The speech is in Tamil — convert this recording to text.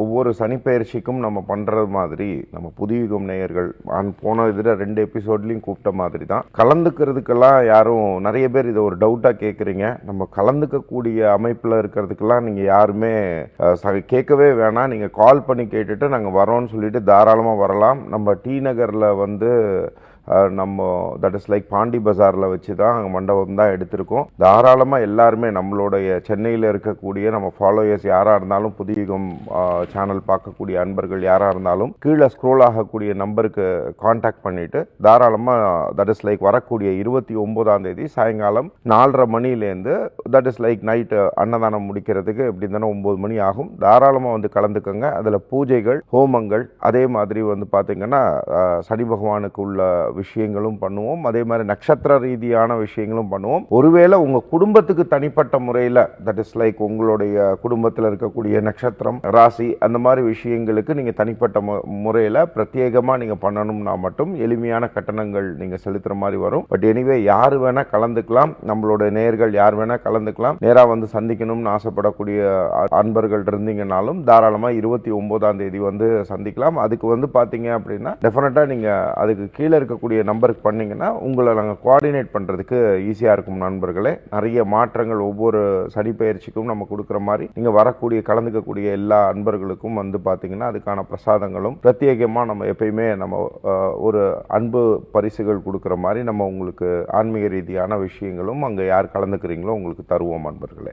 ஒவ்வொரு சனிப்பெயர்ச்சிக்கும் நம்ம பண்ணுறது மாதிரி நம்ம புதுயுகம் நேயர்கள் போன இதில் 2 எபிசோட்லையும் கூப்பிட்ட மாதிரி தான் கலந்துக்கிறதுக்கெல்லாம் யாரும் நிறைய பேர் இதை ஒரு டவுட்டாக கேட்குறீங்க. நம்ம கலந்துக்கக்கூடிய அமைப்பில் இருக்கிறதுக்கெல்லாம் நீங்கள் யாருமே கேட்கவே வேணாம். நீங்கள் கால் பண்ணி கேட்டுட்டு நாங்கள் வரோன்னு சொல்லிட்டு தாராளமாக வரலாம். நம்ம டி நகரில் வந்து நம்ம தட் இஸ் லைக் பாண்டி பஜாரில் வச்சு தான் அங்கே மண்டபம் தான் எடுத்திருக்கோம். தாராளமாக எல்லாருமே நம்மளுடைய சென்னையில் இருக்கக்கூடிய நம்ம ஃபாலோயர்ஸ் யாராக இருந்தாலும் புதுயுகம் சேனல் பார்க்கக்கூடிய அன்பர்கள் யாராக இருந்தாலும் கீழே ஸ்க்ரோல் ஆகக்கூடிய நம்பருக்கு காண்டாக்ட் பண்ணிவிட்டு தாராளமாக தட் இஸ் லைக் வரக்கூடிய 29ஆம் தேதி சாயங்காலம் 4:30 மணிலேருந்து தட் இஸ் லைக் நைட்டு அன்னதானம் முடிக்கிறதுக்கு எப்படி இருந்தாலும் 9 மணி ஆகும். தாராளமாக வந்து கலந்துக்கோங்க. அதில் பூஜைகள், ஹோமங்கள், அதே மாதிரி வந்து பார்த்திங்கன்னா சனி பகவானுக்கு உள்ள விஷயங்களும் பண்ணுவோம். அதே மாதிரி நட்சத்திர ரீதியான விஷயங்களும் பண்ணுவோம். ஒருவேளை உங்க குடும்பத்துக்கு தனிப்பட்ட முறையில் தட் இஸ் லைக் உங்களுடைய குடும்பத்தில் இருக்கக்கூடிய நட்சத்திரம், ராசி அந்த மாதிரி விஷயங்களுக்கு நீங்க தனிப்பட்ட முறையில் பிரத்யேகமாக நீங்க பண்ணணும்னா மட்டும் எளிமையான கட்டணங்கள் நீங்க செலுத்துற மாதிரி வரும். பட் எனிவே யார் வேணா கலந்துக்கலாம். நம்மளோட நேயர்கள் யார் வேணா கலந்துக்கலாம். நேராக வந்து சந்திக்கணும்னு ஆசைப்படக்கூடிய அன்பர்கள் இருந்தீங்கன்னாலும் தாராளமாக 29ஆம் தேதி வந்து சந்திக்கலாம். அதுக்கு வந்து பார்த்தீங்க அப்படின்னா டெஃபினட்டாக நீங்க அதுக்கு கீழே இருக்க நம்பருக்கு பண்ணீங்கன்னா உங்களை நாங்கள் கோஆர்டினேட் பண்றதுக்கு ஈஸியா இருக்கும். நண்பர்களே, நிறைய மாற்றங்கள் ஒவ்வொரு சனி பயிற்சிக்கும் நம்ம கொடுக்குற மாதிரி நீங்க வரக்கூடிய கலந்துக்கக்கூடிய எல்லா அன்பர்களுக்கும் வந்து பாத்தீங்கன்னா அதுக்கான பிரசாதங்களும் பிரத்யேகமா நம்ம எப்பயுமே நம்ம ஒரு அன்பு பரிசுகள் கொடுக்குற மாதிரி நம்ம உங்களுக்கு ஆன்மீக ரீதியான விஷயங்களும் அங்க யார் கலந்துக்கிறீங்களோ உங்களுக்கு தருவோம். அன்பர்களே.